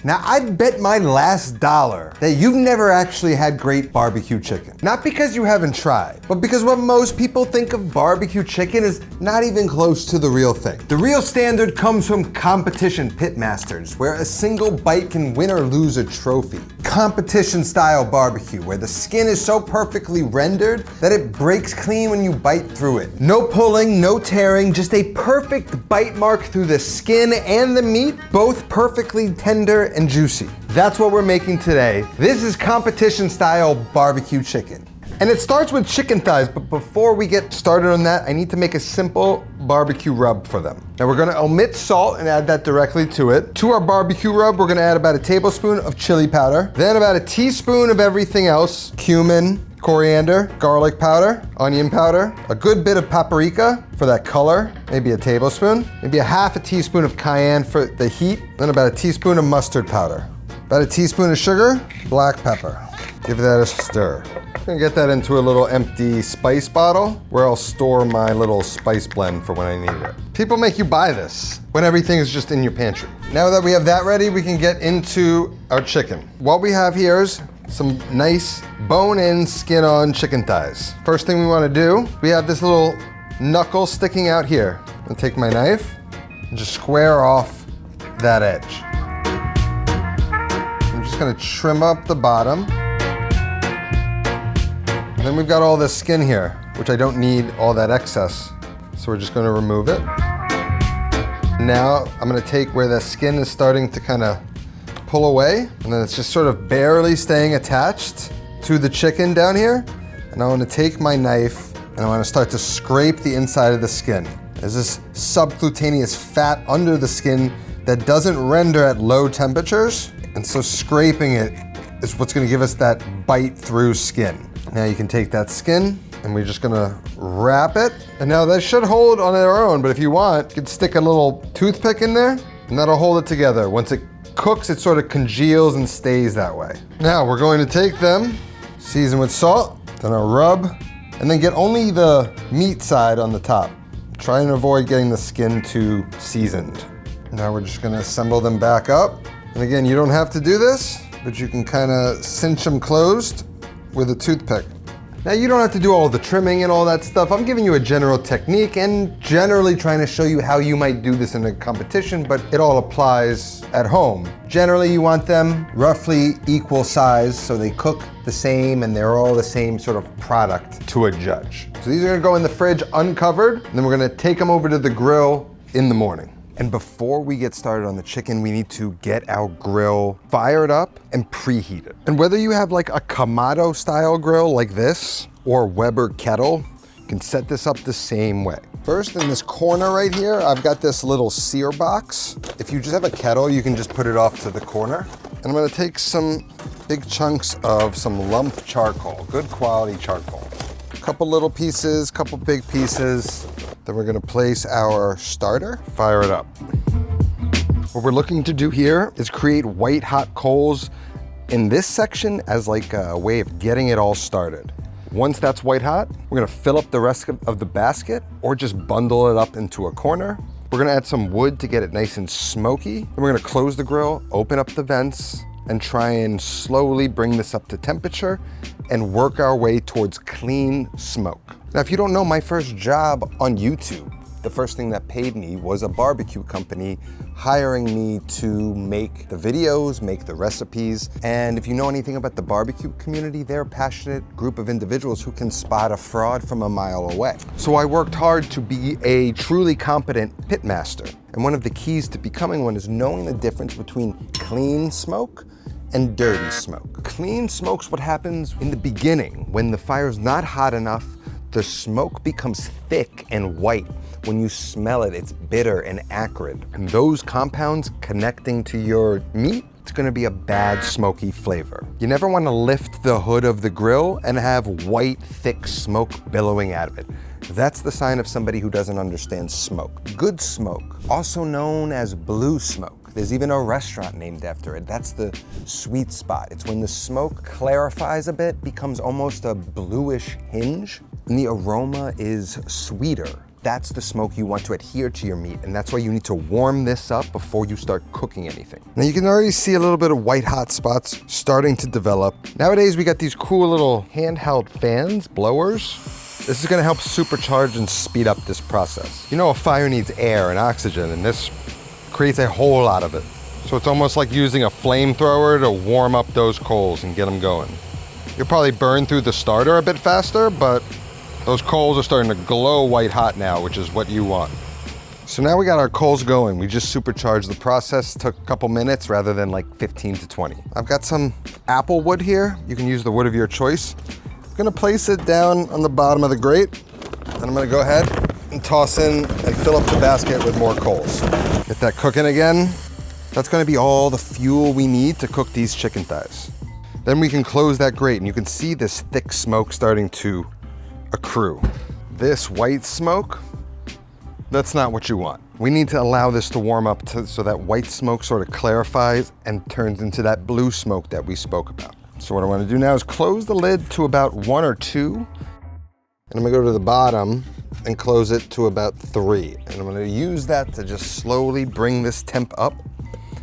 Now, I'd bet my last dollar that you've never actually had great barbecue chicken. Not because you haven't tried, but because what most people think of barbecue chicken is not even close to the real thing. The real standard comes from competition pitmasters, where a single bite can win or lose a trophy. Competition style barbecue, where the skin is so perfectly rendered that it breaks clean when you bite through it. No pulling, no tearing, just a perfect bite mark through the skin and the meat, both perfectly tender and juicy. That's what we're making today. This is competition style barbecue chicken. And it starts with chicken thighs, but before we get started on that, I need to make a simple barbecue rub for them. Now we're gonna omit salt and add that directly to it. To our barbecue rub, we're gonna add about a tablespoon of chili powder, then about a teaspoon of everything else: cumin, coriander, garlic powder, onion powder, a good bit of paprika for that color, maybe a tablespoon, maybe a half a teaspoon of cayenne for the heat, then about a teaspoon of mustard powder, about a teaspoon of sugar, black pepper. Give that a stir. I'm gonna get that into a little empty spice bottle where I'll store my little spice blend for when I need it. People make you buy this when everything is just in your pantry. Now that we have that ready, we can get into our chicken. What we have here is some nice bone-in, skin-on chicken thighs. First thing we wanna do, we have this little knuckle sticking out here. I'm gonna take my knife and just square off that edge. I'm just gonna trim up the bottom. And then we've got all this skin here, which I don't need all that excess. So we're just gonna remove it. Now I'm gonna take where the skin is starting to kind of pull away, and then it's just sort of barely staying attached to the chicken down here. And I want to take my knife and I want to start to scrape the inside of the skin. There's this subcutaneous fat under the skin that doesn't render at low temperatures, and so scraping it is what's going to give us that bite through skin. Now you can take that skin and we're just gonna wrap it. And now that should hold on their own, but if you want, you can stick a little toothpick in there and that'll hold it together. Once it cooks, it sort of congeals and stays that way. Now we're going to take them, season with salt, then I'll rub, and then get only the meat side on the top. Try and avoid getting the skin too seasoned. Now we're just gonna assemble them back up. And again, you don't have to do this, but you can kind of cinch them closed with a toothpick. Now you don't have to do all the trimming and all that stuff. I'm giving you a general technique and generally trying to show you how you might do this in a competition, but it all applies at home. Generally you want them roughly equal size so they cook the same and they're all the same sort of product to a judge. So these are gonna go in the fridge uncovered, and then we're gonna take them over to the grill in the morning. And before we get started on the chicken, we need to get our grill fired up and preheat it. And whether you have like a Kamado style grill like this or Weber kettle, you can set this up the same way. First, in this corner right here, I've got this little sear box. If you just have a kettle, you can just put it off to the corner. And I'm gonna take some big chunks of some lump charcoal, good quality charcoal. A couple little pieces, couple big pieces. Then we're gonna place our starter, fire it up. What we're looking to do here is create white hot coals in this section as like a way of getting it all started. Once that's white hot, we're gonna fill up the rest of the basket or just bundle it up into a corner. We're gonna add some wood to get it nice and smoky. Then we're gonna close the grill, open up the vents, and try and slowly bring this up to temperature and work our way towards clean smoke. Now, if you don't know, my first job on YouTube, the first thing that paid me was a barbecue company hiring me to make the videos, make the recipes. And if you know anything about the barbecue community, they're a passionate group of individuals who can spot a fraud from a mile away. So I worked hard to be a truly competent pitmaster. And one of the keys to becoming one is knowing the difference between clean smoke and dirty smoke. Clean smoke's what happens in the beginning when the fire's not hot enough. The smoke becomes thick and white. When you smell it, it's bitter and acrid. And those compounds connecting to your meat, it's gonna be a bad smoky flavor. You never wanna lift the hood of the grill and have white, thick smoke billowing out of it. That's the sign of somebody who doesn't understand smoke. Good smoke, also known as blue smoke. There's even a restaurant named after it. That's the sweet spot. It's when the smoke clarifies a bit, becomes almost a bluish hinge, and the aroma is sweeter That's the smoke you want to adhere to your meat, and that's why you need to warm this up before you start cooking anything. Now you can already see a little bit of white hot spots starting to develop. Nowadays we got these cool little handheld fans, blowers. This is gonna help supercharge and speed up this process. You know, a fire needs air and oxygen, and this creates a whole lot of it. So it's almost like using a flamethrower to warm up those coals and get them going. You'll probably burn through the starter a bit faster, but those coals are starting to glow white hot now, which is what you want. So now we got our coals going. We just supercharged the process. Took a couple minutes rather than like 15 to 20. I've got some apple wood here. You can use the wood of your choice. I'm gonna place it down on the bottom of the grate, and I'm gonna go ahead and toss in and fill up the basket with more coals. Get that cooking again. That's gonna be all the fuel we need to cook these chicken thighs. Then we can close that grate, and you can see this thick smoke starting to accrue. This white smoke, that's not what you want. We need to allow this to warm up so that white smoke sort of clarifies and turns into that blue smoke that we spoke about. So what I want to do now is close the lid to about 1 or 2, and I'm gonna go to the bottom and close it to about 3. And I'm gonna use that to just slowly bring this temp up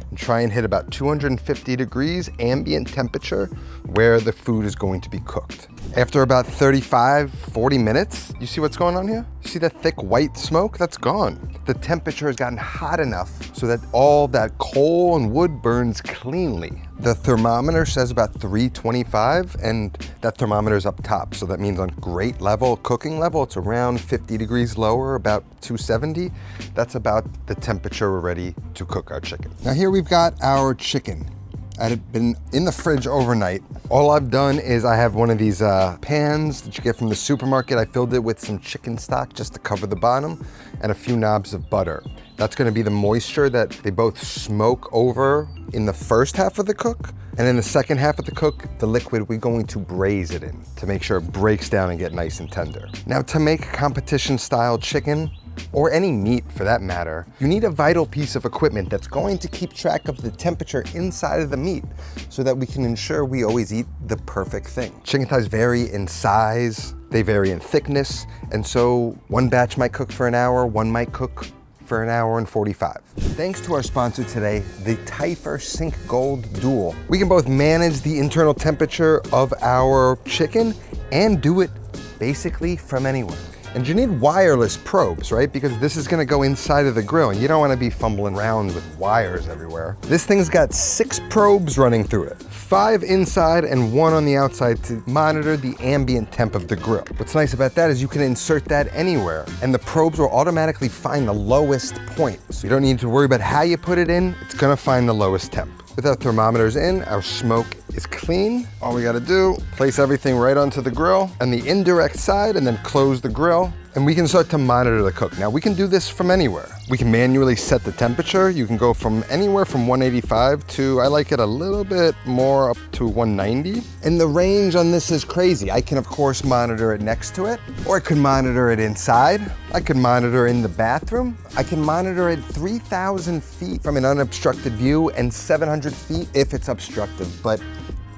and try and hit about 250 degrees ambient temperature where the food is going to be cooked. After about 35, 40 minutes, you see what's going on here? See that thick white smoke? That's gone. The temperature has gotten hot enough so that all that coal and wood burns cleanly. The thermometer says about 325, and that thermometer is up top. So that means on grate level, cooking level, it's around 50 degrees lower, about 270. That's about the temperature we're ready to cook our chicken. Now here we've got our chicken. I had been in the fridge overnight. All I've done is I have one of these pans that you get from the supermarket. I filled it with some chicken stock just to cover the bottom and a few knobs of butter. That's gonna be the moisture that they both smoke over in the first half of the cook. And in the second half of the cook, the liquid we're going to braise it in to make sure it breaks down and get nice and tender. Now to make competition style chicken, or any meat for that matter, you need a vital piece of equipment that's going to keep track of the temperature inside of the meat so that we can ensure we always eat the perfect thing. Chicken thighs vary in size, they vary in thickness, and so one batch might cook for an hour, one might cook for an hour and 45. Thanks to our sponsor today, the Typhur Sync Gold Dual. We can both manage the internal temperature of our chicken and do it basically from anywhere. And you need wireless probes, right? Because this is gonna go inside of the grill and you don't wanna be fumbling around with wires everywhere. This thing's got 6 probes running through it. 5 inside and 1 on the outside to monitor the ambient temp of the grill. What's nice about that is you can insert that anywhere and the probes will automatically find the lowest point. So you don't need to worry about how you put it in, it's gonna find the lowest temp. With our thermometers in, our smoke is clean. All we gotta do, place everything right onto the grill on the indirect side and then close the grill. And we can start to monitor the cook. Now we can do this from anywhere. We can manually set the temperature. You can go from anywhere from 185 to, I like it a little bit more, up to 190. And the range on this is crazy. I can of course monitor it next to it, or I could monitor it inside. I could monitor in the bathroom. I can monitor it 3,000 feet from an unobstructed view and 700 feet if it's obstructed, but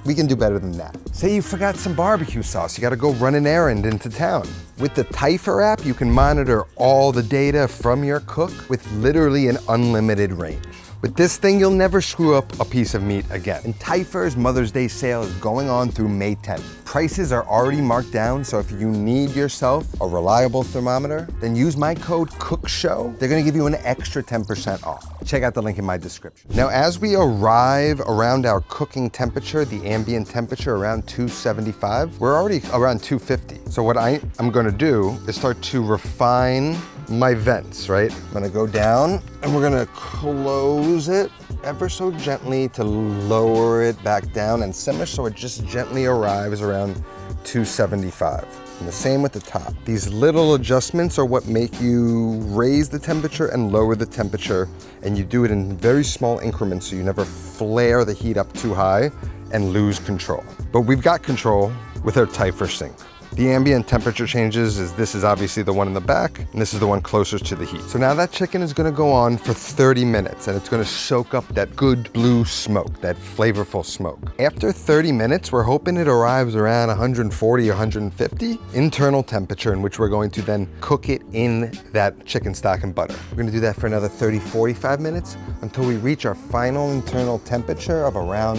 we can do better than that. Say you forgot some barbecue sauce, you gotta go run an errand into town. With the Typhur app, you can monitor all the data from your cook with literally an unlimited range. With this thing, you'll never screw up a piece of meat again. And Typhur's Mother's Day sale is going on through May 10th. Prices are already marked down, so if you need yourself a reliable thermometer, then use my code COOKSHOW. They're gonna give you an extra 10% off. Check out the link in my description. Now, as we arrive around our cooking temperature, the ambient temperature around 275, we're already around 250. So what I'm gonna do is start to refine my vents, right? I'm gonna go down and we're gonna close it ever so gently to lower it back down and simmer so it just gently arrives around 275. And the same with the top. These little adjustments are what make you raise the temperature and lower the temperature, and you do it in very small increments so you never flare the heat up too high and lose control. But we've got control with our Typhur Sync. The ambient temperature changes is this is obviously the one in the back, and this is the one closest to the heat. So now that chicken is gonna go on for 30 minutes, and it's gonna soak up that good blue smoke, that flavorful smoke. After 30 minutes, we're hoping it arrives around 140 or 150 internal temperature, in which we're going to then cook it in that chicken stock and butter. We're gonna do that for another 30, 45 minutes until we reach our final internal temperature of around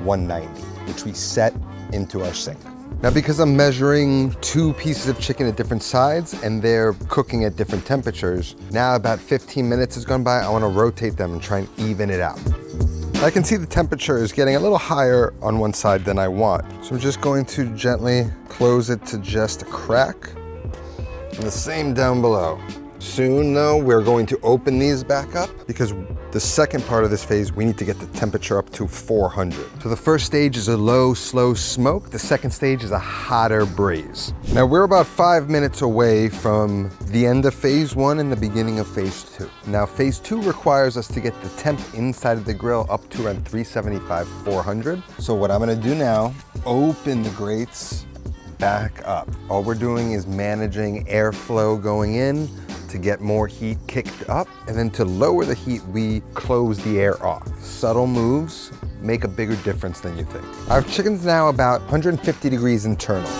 190, which we set into our sink. Now, because I'm measuring 2 pieces of chicken at different sides and they're cooking at different temperatures, now about 15 minutes has gone by, I wanna rotate them and try and even it out. I can see the temperature is getting a little higher on one side than I want. So I'm just going to gently close it to just a crack. And the same down below. Soon though, we're going to open these back up because the second part of this phase, we need to get the temperature up to 400. So the first stage is a low, slow smoke. The second stage is a hotter braise. Now we're about 5 minutes away from the end of phase 1 and the beginning of phase 2. Now phase 2 requires us to get the temp inside of the grill up to around 375, 400. So what I'm gonna do now, open the grates back up. All we're doing is managing airflow going in, to get more heat kicked up, and then to lower the heat, we close the air off. Subtle moves make a bigger difference than you think. Our chicken's now about 150 degrees internal.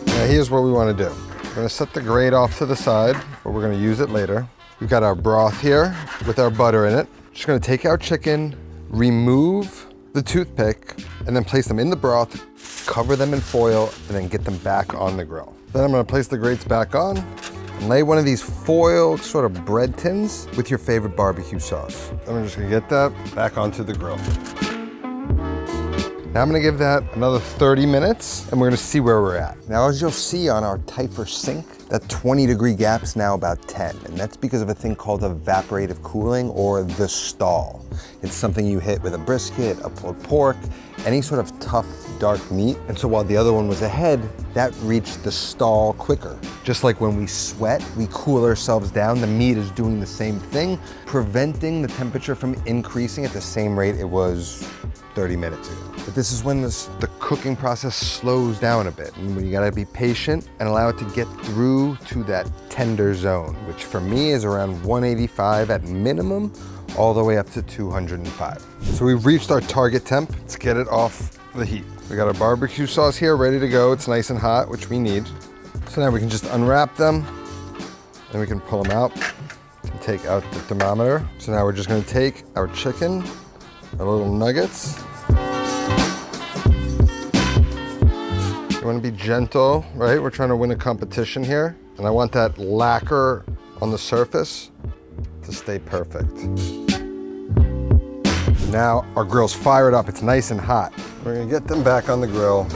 Now here's what we wanna do. We're gonna set the grate off to the side, but we're gonna use it later. We've got our broth here with our butter in it. Just gonna take our chicken, remove the toothpick, and then place them in the broth, cover them in foil, and then get them back on the grill. Then I'm gonna place the grates back on, and lay one of these foil sort of bread tins with your favorite barbecue sauce. I'm just gonna get that back onto the grill. Now I'm gonna give that another 30 minutes and we're gonna see where we're at. Now, as you'll see on our Typhur sink, that 20-degree gap's now about 10, and that's because of a thing called evaporative cooling, or the stall. It's something you hit with a brisket, a pulled pork, any sort of tough, dark meat. And so while the other one was ahead, that reached the stall quicker. Just like when we sweat, we cool ourselves down, the meat is doing the same thing, preventing the temperature from increasing at the same rate it was 30 minutes ago. But this is when the cooking process slows down a bit, and you gotta be patient and allow it to get through to that tender zone, which for me is around 185 at minimum, all the way up to 205. So we've reached our target temp. Let's get it off the heat. We got our barbecue sauce here ready to go. It's nice and hot, which we need. So now we can just unwrap them, and we can pull them out and take out the thermometer. So now we're just gonna take our chicken, our little nuggets. You wanna be gentle, right? We're trying to win a competition here. And I want that lacquer on the surface to stay perfect. Now our grill's fired up, it's nice and hot. We're gonna get them back on the grill,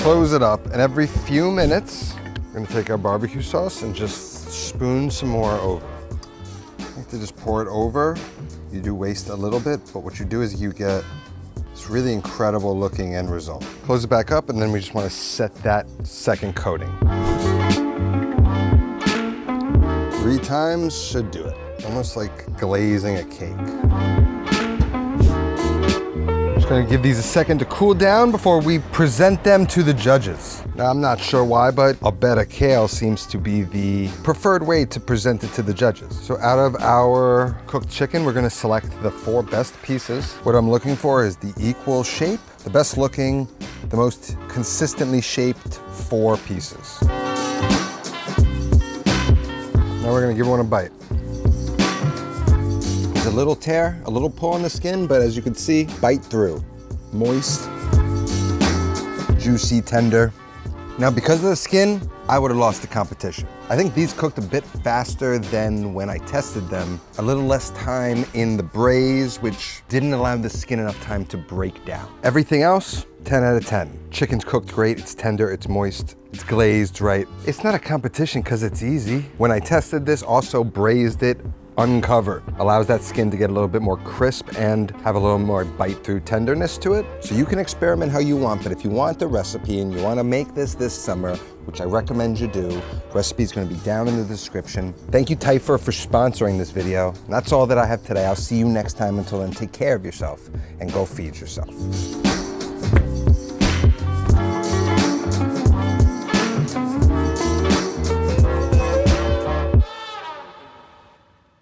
close it up, and every few minutes, we're gonna take our barbecue sauce and just spoon some more over. You have to just pour it over. You do waste a little bit, but what you do is you get this really incredible looking end result. Close it back up, and then we just wanna set that second coating. 3 times should do it. Almost like glazing a cake. Just gonna give these a second to cool down before we present them to the judges. Now, I'm not sure why, but I'll bet a kale seems to be the preferred way to present it to the judges. So out of our cooked chicken, we're gonna select the 4 best pieces. What I'm looking for is the equal shape, the best looking, the most consistently shaped 4 pieces. Now we're gonna give one a bite. There's a little tear, a little pull on the skin, but as you can see, bite through. Moist, juicy, tender. Now, because of the skin, I would have lost the competition. I think these cooked a bit faster than when I tested them. A little less time in the braise, which didn't allow the skin enough time to break down. Everything else, 10 out of 10. Chicken's cooked great, it's tender, it's moist, it's glazed right. It's not a competition because it's easy. When I tested this, also braised it uncovered. Allows that skin to get a little bit more crisp and have a little more bite through tenderness to it. So you can experiment how you want, but if you want the recipe and you want to make this summer, which I recommend you do, recipe's going to be down in the description. Thank you, Typhur, for sponsoring this video. And that's all that I have today. I'll see you next time. Until then, take care of yourself and go feed yourself.